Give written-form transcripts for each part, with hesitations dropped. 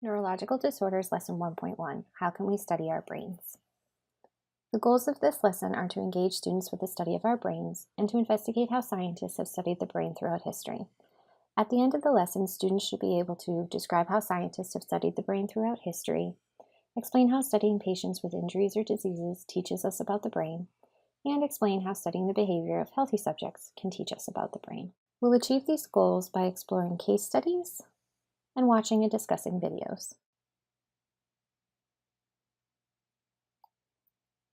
Neurological Disorders Lesson 1.1, How Can We Study Our Brains? The goals of this lesson are to engage students with the study of our brains and to investigate how scientists have studied the brain throughout history. At the end of the lesson, students should be able to describe how scientists have studied the brain throughout history, explain how studying patients with injuries or diseases teaches us about the brain, and explain how studying the behavior of healthy subjects can teach us about the brain. We'll achieve these goals by exploring case studies and watching and discussing videos.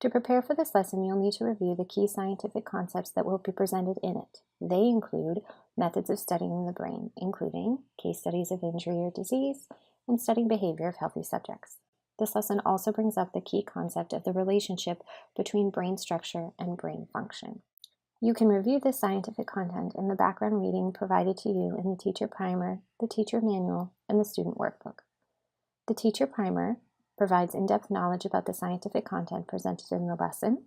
To prepare for this lesson, you'll need to review the key scientific concepts that will be presented in it. They include methods of studying the brain, including case studies of injury or disease, and studying behavior of healthy subjects. This lesson also brings up the key concept of the relationship between brain structure and brain function. You can review this scientific content in the background reading provided to you in the teacher primer, the teacher manual, and the student workbook. The teacher primer provides in-depth knowledge about the scientific content presented in the lesson.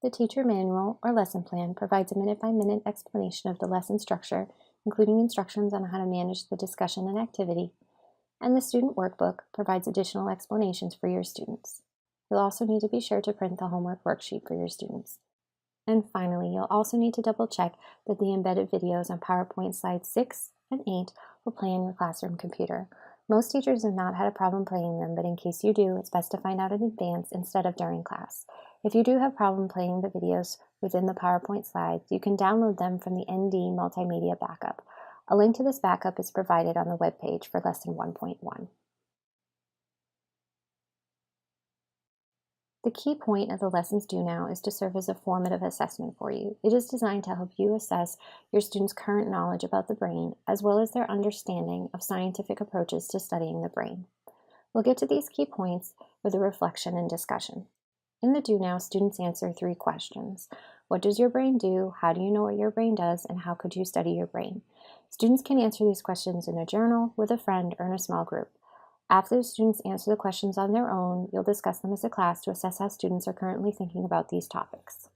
The teacher manual or lesson plan provides a minute-by-minute explanation of the lesson structure, including instructions on how to manage the discussion and activity. And the student workbook provides additional explanations for your students. You'll also need to be sure to print the homework worksheet for your students. And finally, you'll also need to double-check that the embedded videos on PowerPoint slides 6 and 8 will play on your classroom computer. Most teachers have not had a problem playing them, but in case you do, it's best to find out in advance instead of during class. If you do have a problem playing the videos within the PowerPoint slides, you can download them from the ND Multimedia Backup. A link to this backup is provided on the webpage for Lesson 1.1. The key point of the lessons due now is to serve as a formative assessment for you. It is designed to help you assess your students' current knowledge about the brain, as well as their understanding of scientific approaches to studying the brain. We'll get to these key points with a reflection and discussion. In the do now, students answer 3 questions. What does your brain do? How do you know what your brain does? And how could you study your brain? Students can answer these questions in a journal, with a friend, or in a small group. After the students answer the questions on their own, you'll discuss them as a class to assess how students are currently thinking about these topics.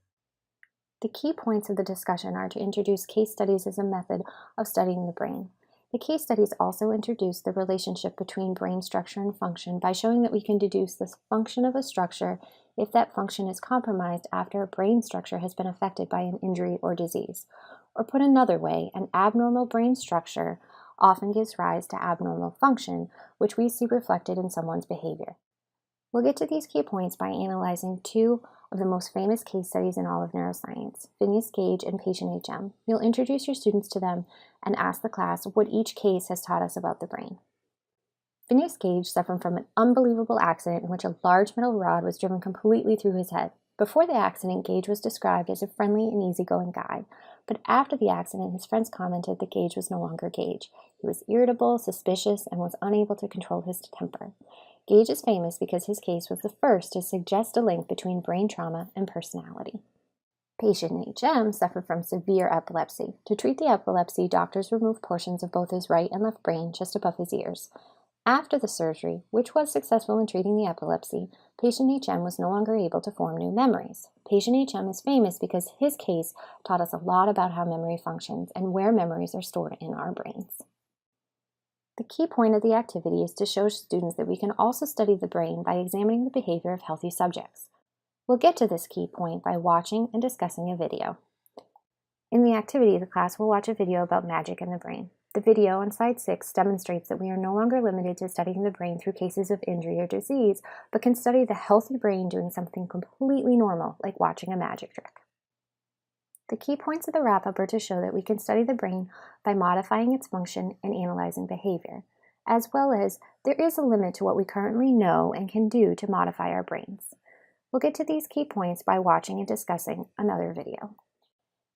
The key points of the discussion are to introduce case studies as a method of studying the brain. The case studies also introduce the relationship between brain structure and function by showing that we can deduce the function of a structure if that function is compromised after a brain structure has been affected by an injury or disease. Or put another way, an abnormal brain structure often gives rise to abnormal function, which we see reflected in someone's behavior. We'll get to these key points by analyzing 2 of the most famous case studies in all of neuroscience, Phineas Gage and patient HM. You'll introduce your students to them and ask the class what each case has taught us about the brain. Phineas Gage suffered from an unbelievable accident in which a large metal rod was driven completely through his head. Before the accident, Gage was described as a friendly and easygoing guy, but after the accident, his friends commented that Gage was no longer Gage. He was irritable, suspicious, and was unable to control his temper. Gage is famous because his case was the first to suggest a link between brain trauma and personality. Patient HM suffered from severe epilepsy. To treat the epilepsy, doctors removed portions of both his right and left brain just above his ears. After the surgery, which was successful in treating the epilepsy, patient HM was no longer able to form new memories. Patient HM is famous because his case taught us a lot about how memory functions and where memories are stored in our brains. The key point of the activity is to show students that we can also study the brain by examining the behavior of healthy subjects. We'll get to this key point by watching and discussing a video. In the activity, the class will watch a video about magic in the brain. The video on slide 6 demonstrates that we are no longer limited to studying the brain through cases of injury or disease, but can study the healthy brain doing something completely normal, like watching a magic trick. The key points of the wrap-up are to show that we can study the brain by modifying its function and analyzing behavior, as well as there is a limit to what we currently know and can do to modify our brains. We'll get to these key points by watching and discussing another video.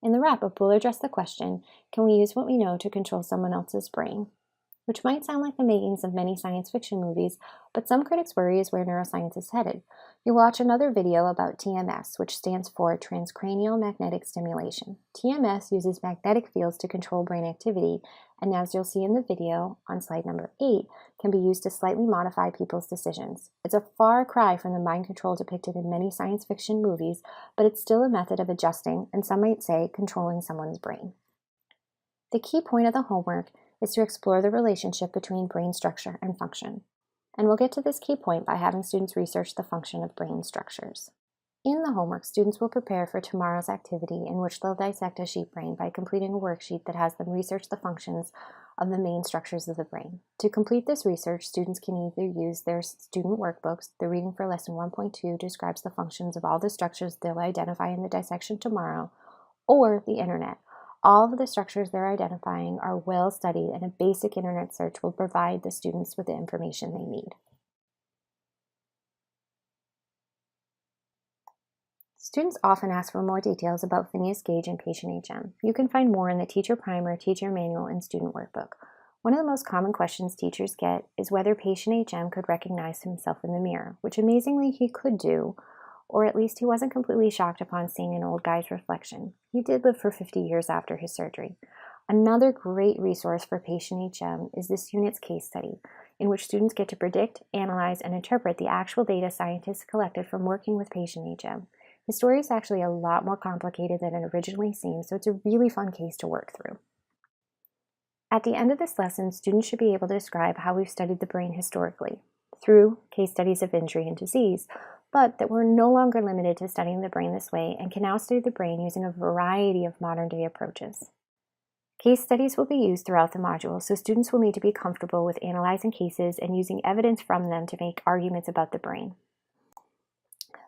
In the wrap-up, we'll address the question, can we use what we know to control someone else's brain? Which might sound like the makings of many science fiction movies, but some critics worry is where neuroscience is headed. You'll watch another video about TMS, which stands for transcranial magnetic stimulation. TMS uses magnetic fields to control brain activity, and as you'll see in the video on slide number 8, can be used to slightly modify people's decisions. It's a far cry from the mind control depicted in many science fiction movies, but it's still a method of adjusting, and some might say controlling someone's brain. The key point of the homework is to explore the relationship between brain structure and function. And we'll get to this key point by having students research the function of brain structures. In the homework, students will prepare for tomorrow's activity in which they'll dissect a sheep brain by completing a worksheet that has them research the functions of the main structures of the brain. To complete this research, students can either use their student workbooks. The reading for lesson 1.2 describes the functions of all the structures they'll identify in the dissection tomorrow, or the internet. All of the structures they're identifying are well studied, and a basic internet search will provide the students with the information they need. Students often ask for more details about Phineas Gage and patient HM. You can find more in the teacher primer, teacher manual, and student workbook. One of the most common questions teachers get is whether patient HM could recognize himself in the mirror, which amazingly he could do, or at least he wasn't completely shocked upon seeing an old guy's reflection. He did live for 50 years after his surgery. Another great resource for patient HM is this unit's case study, in which students get to predict, analyze, and interpret the actual data scientists collected from working with patient HM. The story is actually a lot more complicated than it originally seems, so it's a really fun case to work through. At the end of this lesson, students should be able to describe how we've studied the brain historically, through case studies of injury and disease, but that we're no longer limited to studying the brain this way and can now study the brain using a variety of modern-day approaches. Case studies will be used throughout the module, so students will need to be comfortable with analyzing cases and using evidence from them to make arguments about the brain.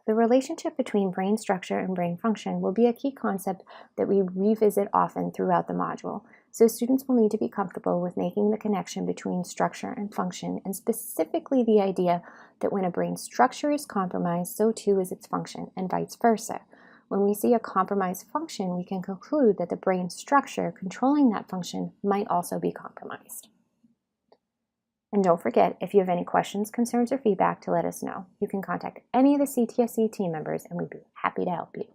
The relationship between brain structure and brain function will be a key concept that we revisit often throughout the module, so students will need to be comfortable with making the connection between structure and function, and specifically the idea that when a brain structure is compromised, so too is its function, and vice versa. When we see a compromised function, we can conclude that the brain structure controlling that function might also be compromised. And don't forget, if you have any questions, concerns, or feedback, to let us know. You can contact any of the CTSE team members, and we'd be happy to help you.